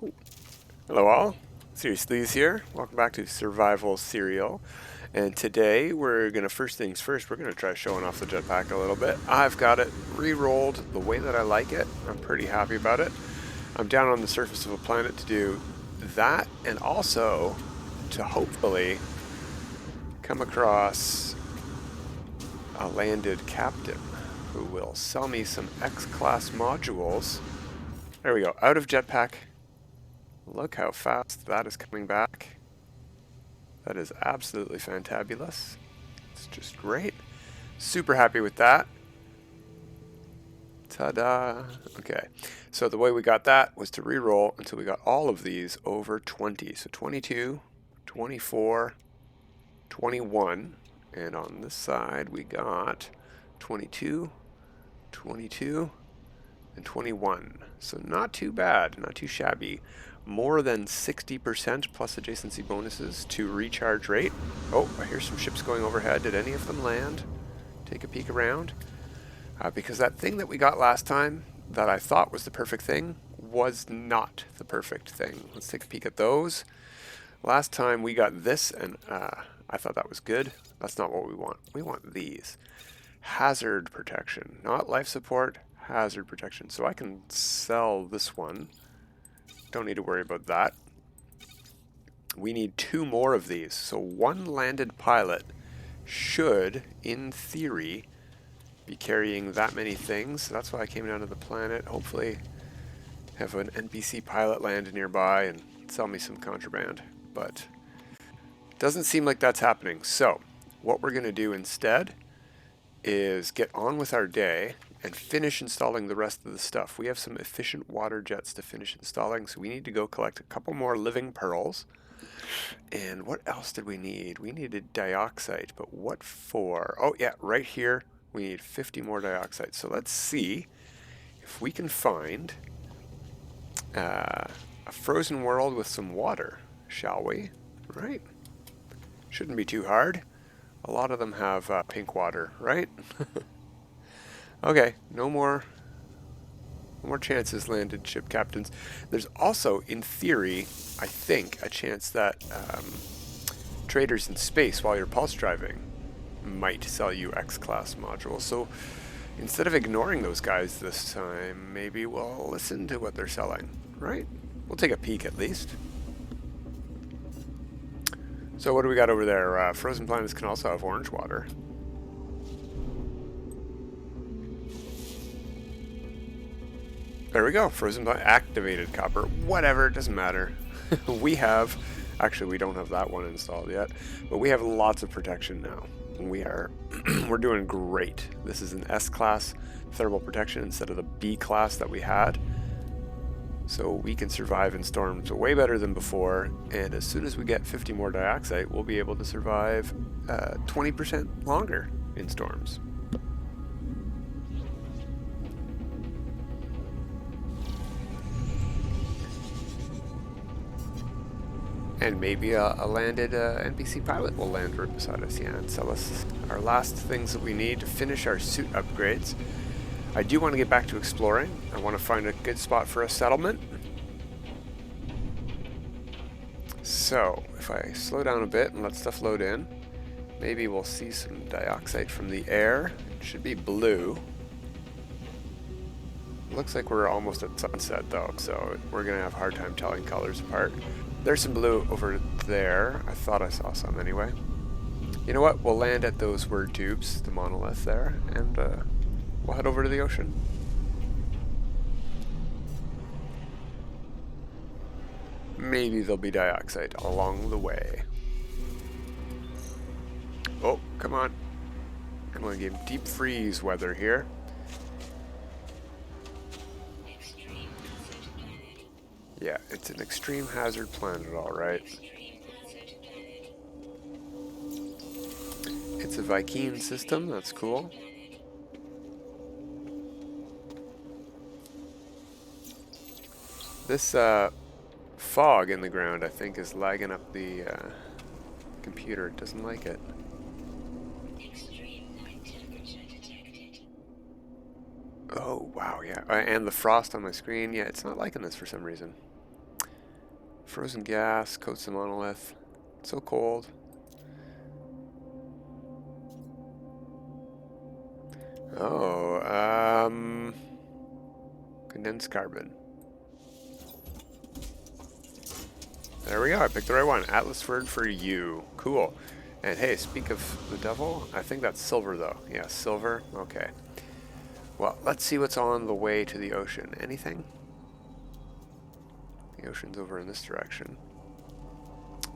Oh, hello all, Seriouslees here. Welcome back to Survival Serial. And today we're going to, first things first, we're going to try showing off the jetpack a little bit. I've got it re-rolled the way that I like it. I'm pretty happy about it. I'm down on the surface of a planet to do that, and also to hopefully come across a landed captain who will sell me some X-class modules. There we go, out of jetpack. Look how fast that is coming back. That is absolutely fantabulous. It's just great. Super happy with that. Ta-da. Okay, so the way we got that was to re-roll until we got all of these over 20. So 22, 24, 21, and on this side we got 22, 22, and 21. So not too bad, not too shabby. More than 60% plus adjacency bonuses to recharge rate. Oh, I hear some ships going overhead. Did any of them land? Take a peek around. Because that thing that we got last time that I thought was the perfect thing was not the perfect thing. Let's take a peek at those. Last time we got this, and I thought that was good. That's not what we want. We want these. Hazard protection, not life support, hazard protection. So I can sell this one. Don't need to worry about that. We need 2 more of these. So one landed pilot should, in theory, be carrying that many things. So that's why I came down to the planet. Hopefully have an NPC pilot land nearby and sell me some contraband. But it doesn't seem like that's happening. So what we're going to do instead is get on with our day and finish installing the rest of the stuff. We have some efficient water jets to finish installing, so we need to go collect a couple more living pearls. And what else did we need? We needed dioxite, but what for? Oh yeah, right here we need 50 more dioxite. So let's see if we can find a frozen world with some water, shall we? Right? Shouldn't be too hard. A lot of them have pink water, right? Okay, no more chances, landed ship captains. There's also, in theory, I think, a chance that traders in space, while you're pulse driving, might sell you X-class modules. So instead of ignoring those guys this time, maybe we'll listen to what they're selling, right? We'll take a peek at least. So what do we got over there? Frozen planets can also have orange water. There we go, frozen planet activated copper. Whatever, it doesn't matter. We have, actually we don't have that one installed yet, but we have lots of protection now. We are, we're doing great. This is an S-class thermal protection instead of the B-class that we had. So we can survive in storms way better than before, and as soon as we get 50 more dioxite, we'll be able to survive 20% longer in storms. And maybe a landed NPC pilot will land right beside us, yeah, and sell us our last things that we need to finish our suit upgrades. I do want to get back to exploring. I want to find a good spot for a settlement. So, if I slow down a bit and let stuff load in, maybe we'll see some dioxite from the air. It should be blue. Looks like we're almost at sunset though, so we're going to have a hard time telling colors apart. There's some blue over there. I thought I saw some anyway. You know what? We'll land at those word tubes, the monolith there, and we'll head over to the ocean. Maybe there'll be dioxite along the way. Oh, come on. I'm going to give deep freeze weather here. Yeah, it's an extreme hazard planet, all right. It's a Viking system, that's cool. This fog in the ground, I think, is lagging up the computer. It doesn't like it. Oh, wow, yeah. And the frost on my screen, yeah, it's not liking this for some reason. Frozen gas coats the monolith. It's so cold. Oh, condensed carbon. There we go. I picked the right one. Atlas word for you. Cool. And hey, speak of the devil, I think that's silver though. Yeah, silver. Okay. Well, let's see what's on the way to the ocean. Anything? The ocean's over in this direction.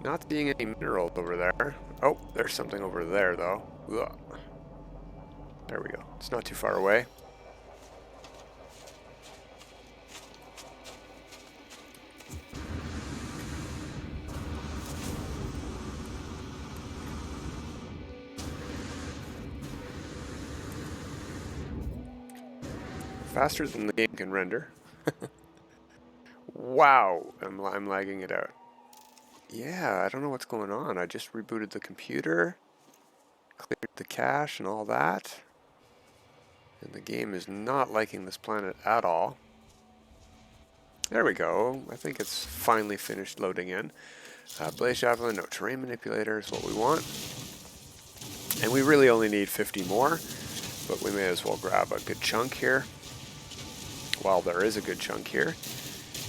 Not seeing any minerals over there. Oh, there's something over there though. Ugh. There we go. It's not too far away. Faster than the game can render. Wow, I'm lagging it out. Yeah, I don't know what's going on. I just rebooted the computer, cleared the cache and all that. And the game is not liking this planet at all. There we go. I think it's finally finished loading in. Blaze Javelin, no, terrain manipulator is what we want. And we really only need 50 more, but we may as well grab a good chunk here. Well, there is a good chunk here.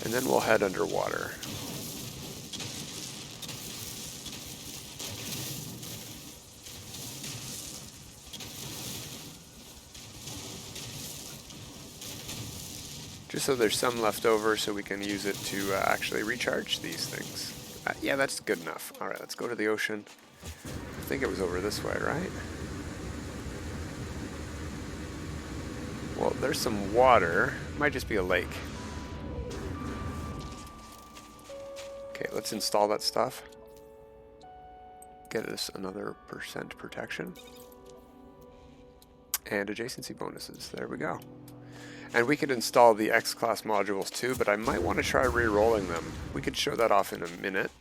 And then we'll head underwater. Just so there's some left over so we can use it to actually recharge these things. Yeah, that's good enough. Alright, let's go to the ocean. I think it was over this way, right? Well, there's some water. Might just be a lake. Okay, let's install that stuff. Get us another % protection. And adjacency bonuses. There we go. And we could install the X-Class modules too, but I might want to try re-rolling them. We could show that off in a minute.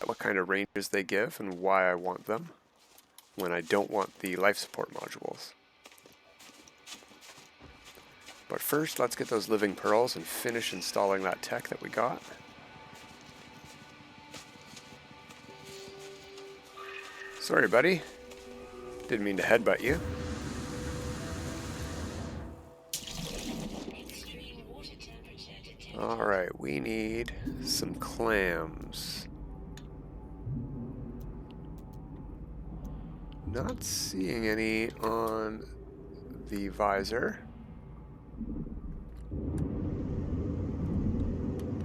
What kind of ranges they give and why I want them when I don't want the life support modules. But first, let's get those living pearls and finish installing that tech that we got. Sorry, buddy. Didn't mean to headbutt you. Alright, we need some clams. Not seeing any on the visor.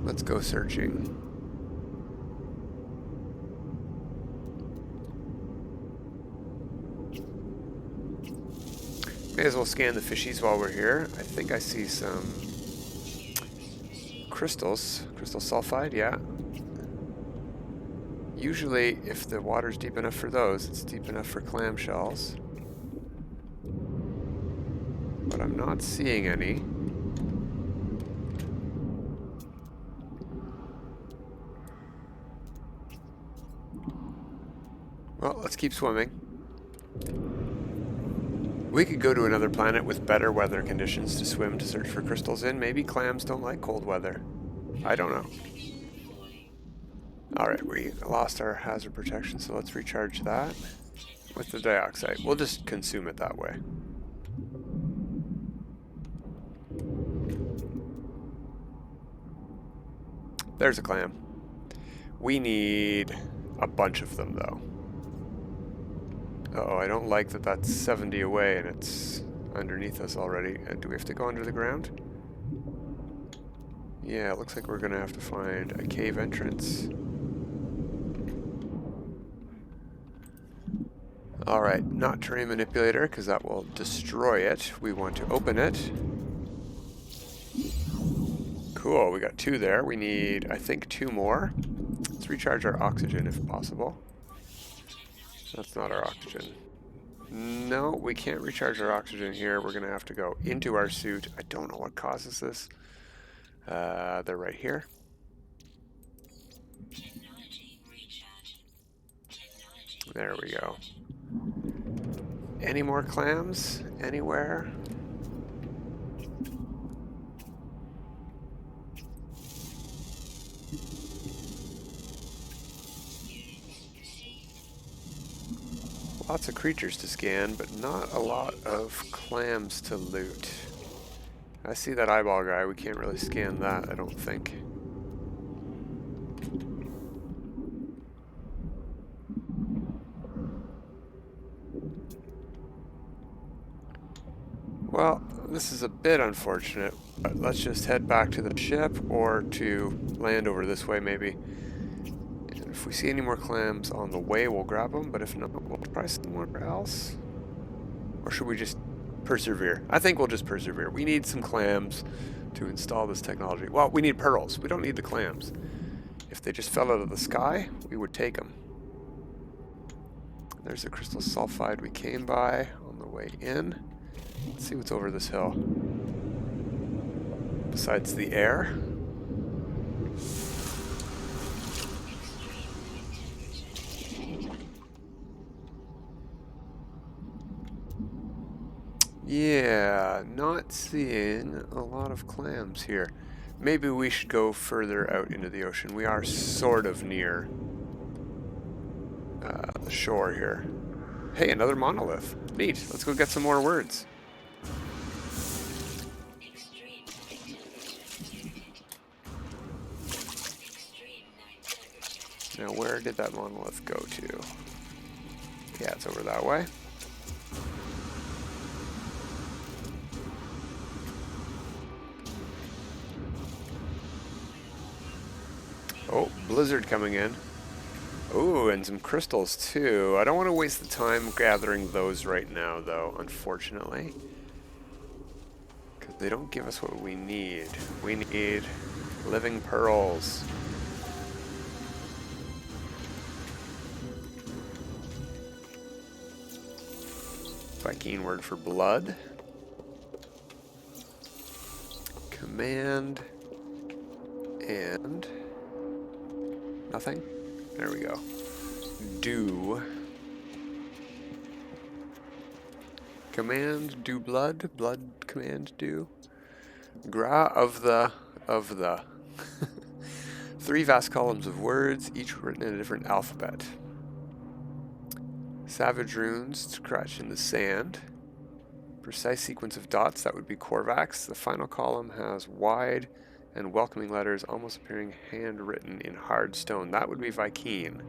Let's go searching. May as well scan the fishies while we're here. I think I see some crystals. Crystal sulfide, yeah. Usually, if the water's deep enough for those, it's deep enough for clamshells. But I'm not seeing any. Well, let's keep swimming. We could go to another planet with better weather conditions to swim to search for crystals in. Maybe clams don't like cold weather. I don't know. Alright, we lost our hazard protection, so let's recharge that with the dioxite. We'll just consume it that way. There's a clam. We need a bunch of them, though. Uh-oh, I don't like that that's 70 away and it's underneath us already. Do we have to go under the ground? Yeah, it looks like we're going to have to find a cave entrance. Alright, not terrain manipulator, because that will destroy it. We want to open it. Cool, we got 2 there. We need, I think, 2 more. Let's recharge our oxygen if possible. That's not our oxygen. No, we can't recharge our oxygen here. We're going to have to go into our suit. I don't know what causes this. They're right here. There we go. Any more clams? Anywhere? Lots of creatures to scan, but not a lot of clams to loot. I see that eyeball guy. We can't really scan that, I don't think. Well, this is a bit unfortunate, but let's just head back to the ship or to land over this way maybe. And if we see any more clams on the way, we'll grab them, but if not, we'll try somewhere else. Or should we just persevere? I think we'll just persevere. We need some clams to install this technology. Well, we need pearls. We don't need the clams. If they just fell out of the sky, we would take them. There's the crystal sulfide we came by on the way in. Let's see what's over this hill. Besides the air. Yeah, not seeing a lot of clams here. Maybe we should go further out into the ocean. We are sort of near the shore here. Hey, another monolith. Neat. Let's go get some more words. Now, where did that monolith go to? Yeah, it's over that way. Oh, blizzard coming in. Ooh, and some crystals too. I don't want to waste the time gathering those right now, though, unfortunately. Because they don't give us what we need. We need living pearls. Viking word for blood. Command. And nothing. There we go. Do. Command, do blood. Blood, command, do. Gra of the. 3 vast columns of words, each written in a different alphabet. Savage runes, scratched in the sand. Precise sequence of dots, that would be Korvax. The final column has wide and welcoming letters almost appearing handwritten in hard stone. That would be Viking.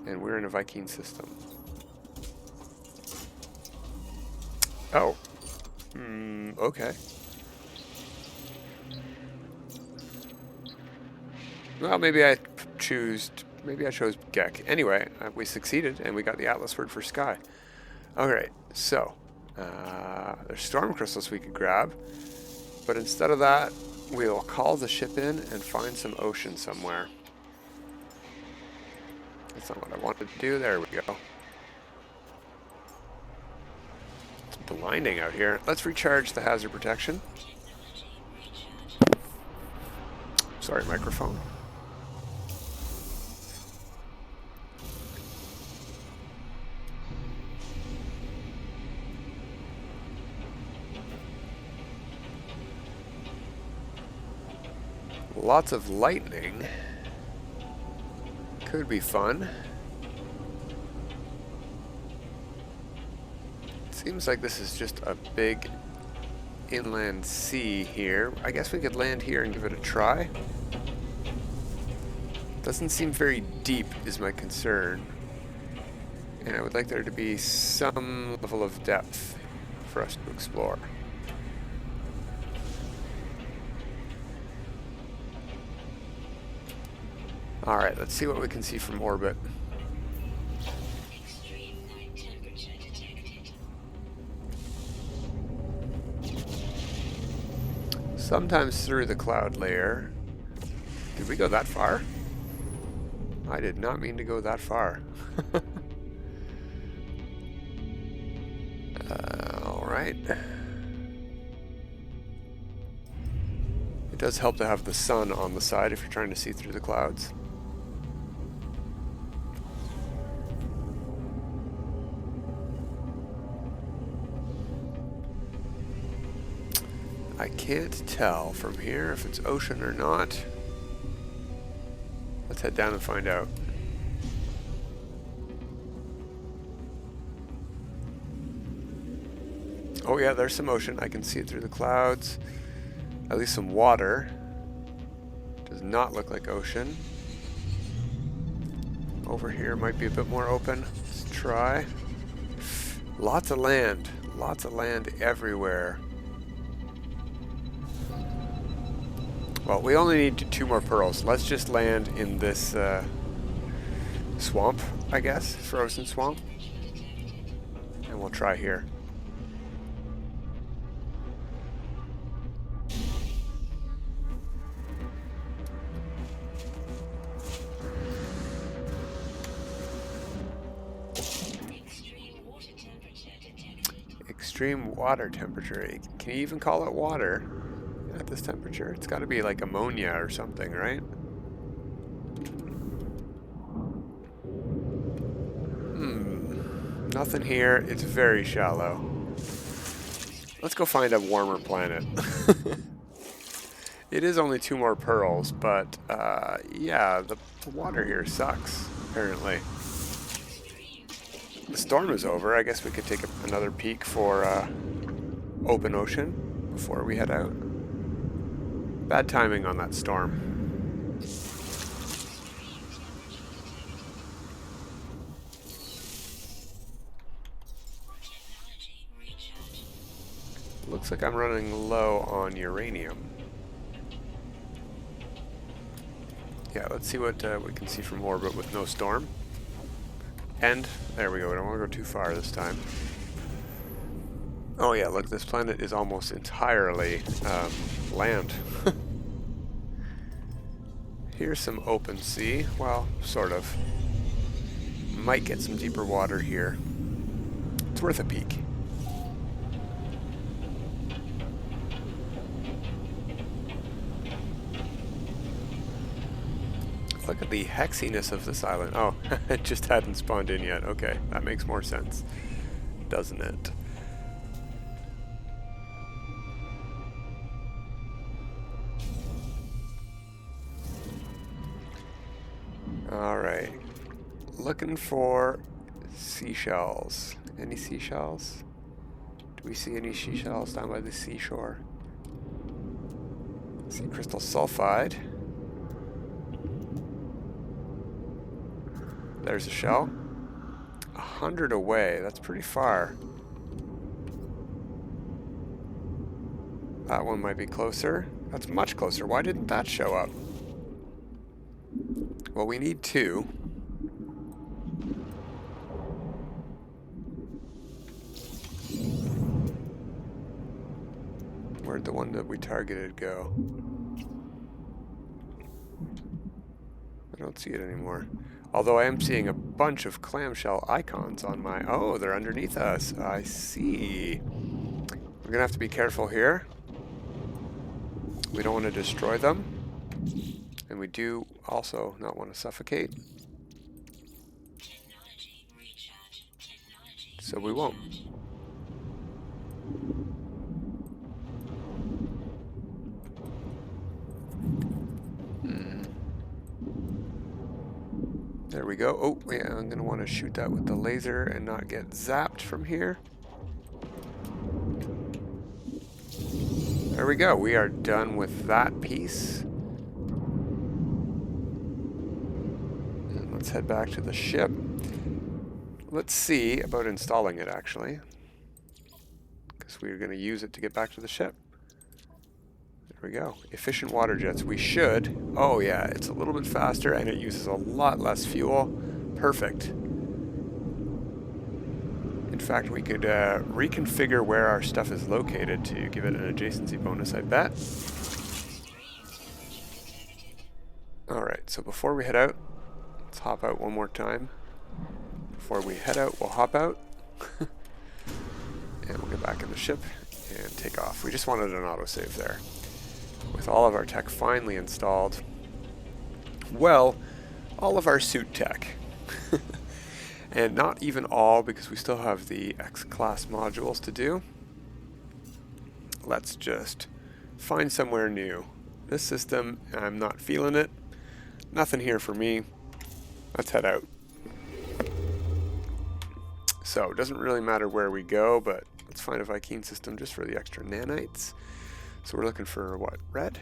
And we're in a Viking system. Oh. Okay. Well, maybe I chose Gek. Anyway, we succeeded and we got the Atlas word for sky. Alright, so there's storm crystals we could grab. But instead of that, we'll call the ship in and find some ocean somewhere. That's not what I wanted to do. There we go. It's blinding out here. Let's recharge the hazard protection. Sorry, microphone. Lots of lightning. Could be fun. Seems like this is just a big inland sea here. I guess we could land here and give it a try. Doesn't seem very deep is my concern. And I would like there to be some level of depth for us to explore. Alright, let's see what we can see from orbit. Sometimes through the cloud layer. Did we go that far? I did not mean to go that far. Alright. It does help to have the sun on the side if you're trying to see through the clouds. I can't tell from here if it's ocean or not. Let's head down and find out. Oh yeah, there's some ocean. I can see it through the clouds. At least some water. Does not look like ocean. Over here might be a bit more open. Let's try. Lots of land. Lots of land everywhere. Well, we only need 2 more pearls. Let's just land in this swamp, I guess. Frozen swamp. And we'll try here. Extreme water temperature. Can you even call it water at this temperature? It's got to be like ammonia or something, right? Nothing here. It's very shallow. Let's go find a warmer planet. It is only 2 more pearls, but yeah, the water here sucks, apparently. The storm is over. I guess we could take another peek for open ocean before we head out. Bad timing on that storm. Looks like I'm running low on uranium. Yeah, let's see what we can see from orbit with no storm. And there we go. We don't want to go too far this time. Oh yeah, look, this planet is almost entirely land. Here's some open sea. Well, sort of. Might get some deeper water here. It's worth a peek. Look at the hexiness of this island. Oh, it just hadn't spawned in yet. Okay, that makes more sense, doesn't it? Alright. Looking for seashells. Any seashells? Do we see any seashells down by the seashore? Sea crystal sulfide. There's a shell. 100 away. That's pretty far. That one might be closer. That's much closer. Why didn't that show up? Well, we need 2. Where'd the one that we targeted go? I don't see it anymore. Although I am seeing a bunch of clamshell icons on my... Oh, they're underneath us. I see. We're gonna have to be careful here. We don't want to destroy them. And we do also not want to suffocate. So we won't. There we go. Oh, yeah, I'm going to want to shoot that with the laser and not get zapped from here. There we go. We are done with that piece. And let's head back to the ship. Let's see about installing it, actually. Because we're going to use it to get back to the ship. There we go. Efficient water jets. We should. Oh yeah, it's a little bit faster and it uses a lot less fuel. Perfect. In fact, we could reconfigure where our stuff is located to give it an adjacency bonus, I bet. Alright, so before we head out, let's hop out one more time. Before we head out, we'll hop out. And we'll get back in the ship and take off. We just wanted an autosave there. With all of our tech finally installed. Well, all of our suit tech. And not even all, because we still have the X-class modules to do. Let's just find somewhere new. This system, I'm not feeling it. Nothing here for me. Let's head out. So, it doesn't really matter where we go, but let's find a Viking system just for the extra nanites. So we're looking for what? Red?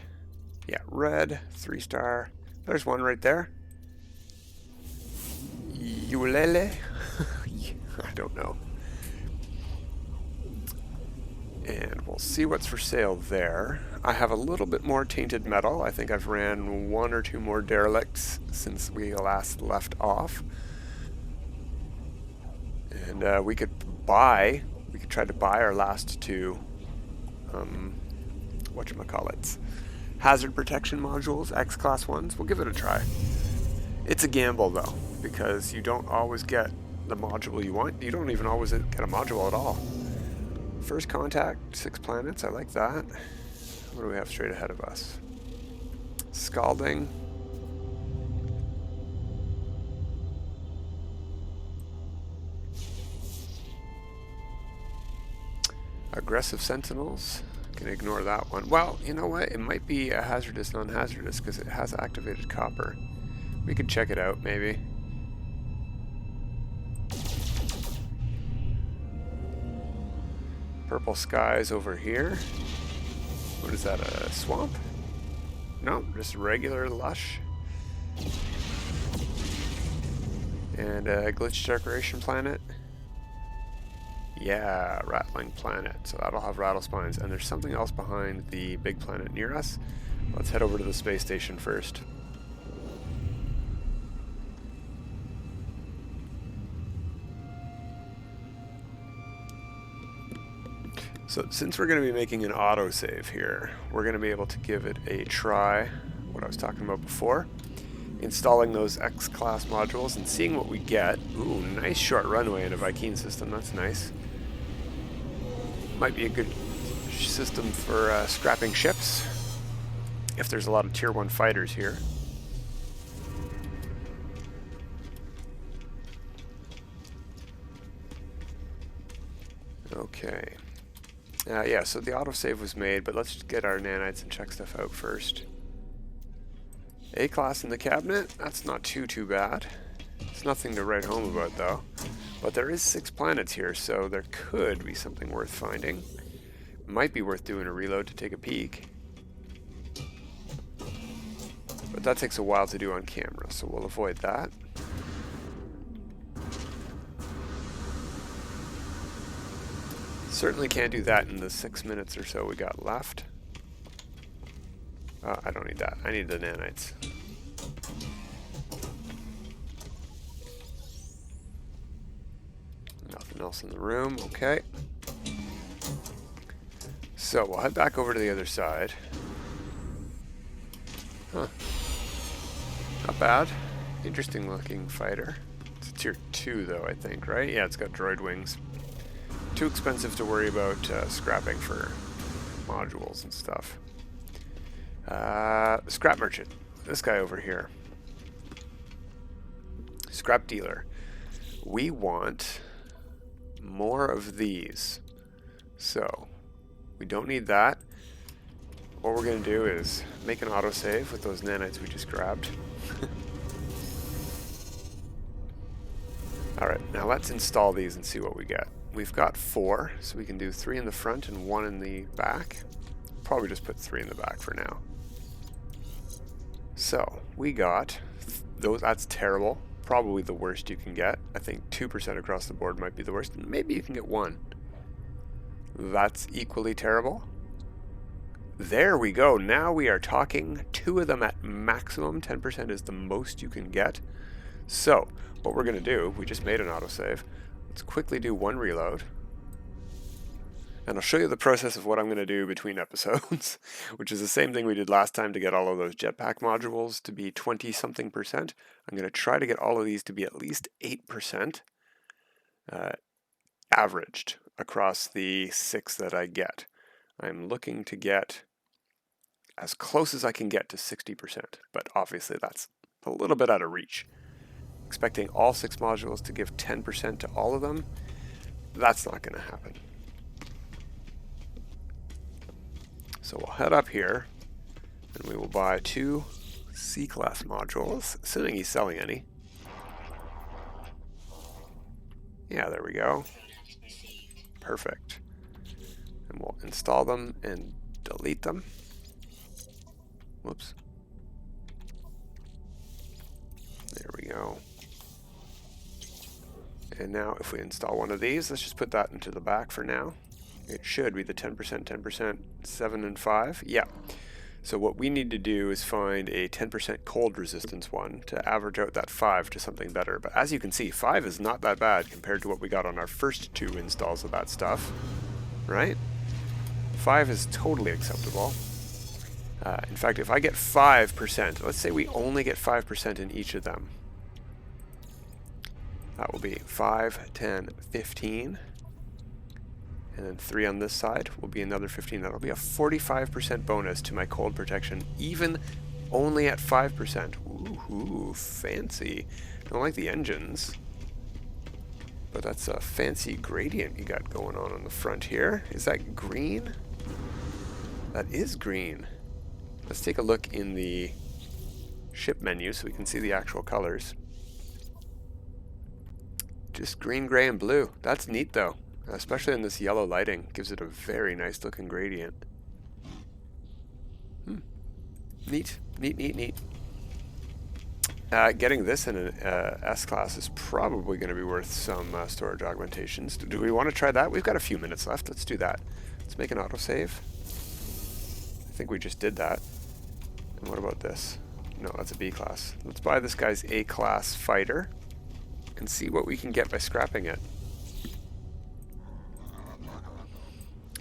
Yeah, red, 3-star. There's one right there. Ulele? I don't know. And we'll see what's for sale there. I have a little bit more tainted metal. I think I've ran 1 or 2 more derelicts since we last left off. And we could try to buy our last 2, whatchamacallits, hazard protection modules, X-class ones. We'll give it a try. It's a gamble though, because you don't always get the module you want. You don't even always get a module at all. First contact, 6 planets, I like that. What do we have straight ahead of us? Scalding. Aggressive Sentinels. Can ignore that one. Well, you know what? It might be a hazardous, non-hazardous, because it has activated copper. We could check it out, maybe. Purple skies over here. What is that, a swamp? No, just regular lush. And a glitch decoration planet. Yeah, rattling planet. So that'll have rattle spines. And there's something else behind the big planet near us. Let's head over to the space station first. So since we're going to be making an autosave here, we're going to be able to give it a try, what I was talking about before, installing those X-class modules and seeing what we get. Ooh, nice short runway in a Viking system, that's nice. Might be a good system for scrapping ships, if there's a lot of tier 1 fighters here. Okay. Yeah, so the autosave was made, but let's get our nanites and check stuff out first. A-class in the cabinet, that's not too bad. It's nothing to write home about though. But there is 6 planets here, so there could be something worth finding. Might be worth doing a reload to take a peek. But that takes a while to do on camera, so we'll avoid that. Certainly can't do that in the 6 minutes or so we got left. I don't need that. I need the nanites. Nothing else in the room. Okay. So we'll head back over to the other side. Huh. Not bad. Interesting looking fighter. It's a tier 2 though, I think, right? Yeah, it's got droid wings. Too expensive to worry about scrapping for modules and stuff. Scrap merchant. This guy over here. Scrap dealer. We want more of these. So, we don't need that. What we're going to do is make an autosave with those nanites we just grabbed. Alright, now let's install these and see what we get. We've got 4, so we can do 3 in the front and 1 in the back. Probably just put 3 in the back for now. So, we got those. That's terrible. Probably the worst you can get. I think 2% across the board might be the worst. Maybe you can get 1. That's equally terrible. There we go. Now we are talking. 2 of them at maximum. 10% is the most you can get. So, what we're going to do, we just made an autosave. Let's quickly do 1 reload. And I'll show you the process of what I'm going to do between episodes, which is the same thing we did last time to get all of those jetpack modules to be 20-something%. I'm going to try to get all of these to be at least 8% averaged across the 6 that I get. I'm looking to get as close as I can get to 60%, but obviously that's a little bit out of reach. Expecting all 6 modules to give 10% to all of them, that's not going to happen. So we'll head up here, and we will buy 2 C-class modules, assuming he's selling any. Yeah, there we go. Perfect. And we'll install them and delete them. Whoops. There we go. And now if we install one of these, let's just put that into the back for now. It should be the 10%, 10%, 7 and 5. Yeah. So what we need to do is find a 10% cold resistance one to average out that 5 to something better. But as you can see, 5 is not that bad compared to what we got on our first 2 installs of that stuff, right? 5 is totally acceptable. In fact, if I get 5%, let's say we only get 5% in each of them. That will be 5, 10, 15. And then 3 on this side will be another 15. That'll be a 45% bonus to my cold protection, even only at 5%. Ooh, fancy. Don't like the engines, but that's a fancy gradient you got going on the front here. Is that green? That is green. Let's take a look in the ship menu so we can see the actual colors. Just green, gray, and blue. That's neat though. Especially in this yellow lighting, gives it a very nice looking gradient. Neat, neat, neat, neat. Getting this in an S-Class is probably going to be worth some storage augmentations. Do we want to try that? We've got a few minutes left. Let's do that. Let's make an autosave. I think we just did that. And what about this? No, that's a B-Class. Let's buy this guy's A-Class fighter and see what we can get by scrapping it.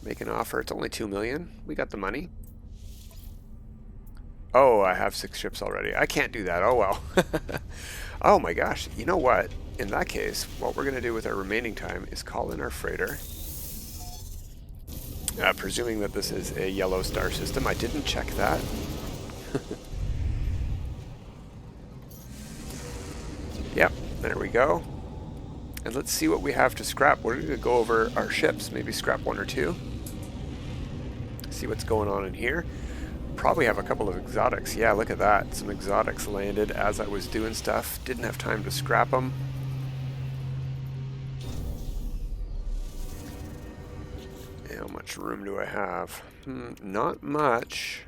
Make an offer. It's only 2 million. We got the money. Oh, I have 6 ships already. I can't do that. Oh well. Oh my gosh. You know what? In that case, what we're going to do with our remaining time is call in our freighter. Presuming that this is a yellow star system. I didn't check that. Yep, there we go. And let's see what we have to scrap. We're going to go over our ships, maybe scrap 1 or 2. See what's going on in here. Probably have a couple of exotics. Yeah, look at that. Some exotics landed as I was doing stuff. Didn't have time to scrap them. How much room do I have? Not much.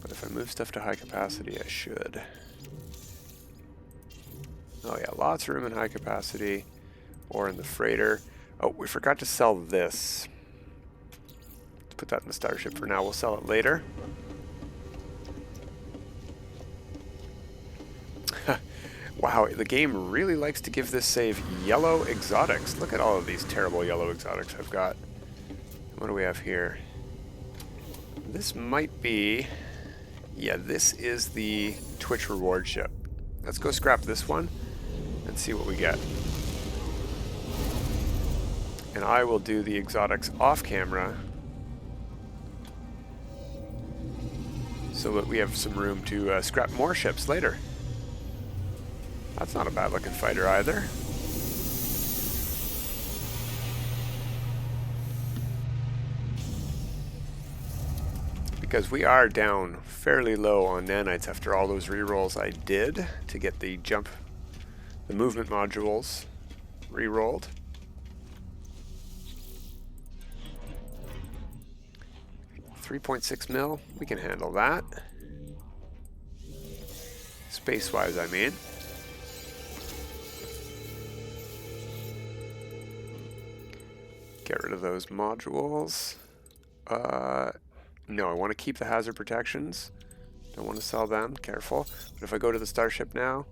But if I move stuff to high capacity, I should. Oh yeah, lots of room in high capacity or in the freighter. Oh, we forgot to sell this. Let's put that in the starship for now. We'll sell it later. Wow, the game really likes to give this save yellow exotics. Look at all of these terrible yellow exotics I've got. What do we have here? This might be... Yeah, this is the Twitch reward ship. Let's go scrap this one and see what we get. And I will do the exotics off camera so that we have some room to scrap more ships later. That's not a bad looking fighter either. Because we are down fairly low on nanites after all those rerolls I did to get the movement modules re-rolled. $3.6 mil, we can handle that. Space-wise, I mean. Get rid of those modules. No, I want to keep the hazard protections. Don't want to sell them, careful. But if I go to the starship now...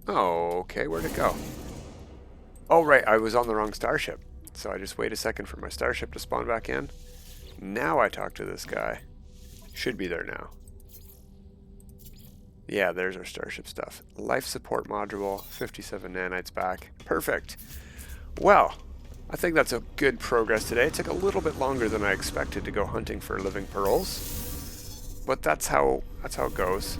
Oh, okay, where'd it go? Oh, right, I was on the wrong starship. So I just wait a second for my starship to spawn back in. Now I talk to this guy. Should be there now. Yeah, there's our starship stuff. Life support module, 57 nanites back. Perfect. Well, I think that's a good progress today. It took a little bit longer than I expected to go hunting for living pearls. But that's how it goes.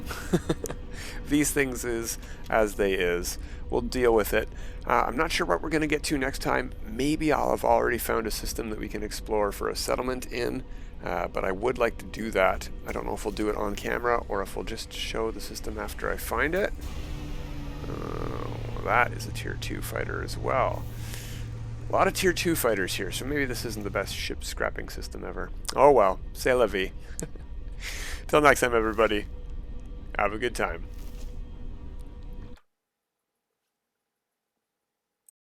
These things is as they is. We'll deal with it. I'm not sure what we're going to get to next time. Maybe I'll have already found a system that we can explore for a settlement in, but I would like to do that. I don't know if we'll do it on camera or if we'll just show the system after I find it. That is a tier 2 fighter as well. A lot of tier 2 fighters here, so maybe this isn't the best ship scrapping system ever. Oh well, c'est la vie. Till next time, everybody. Have a good time.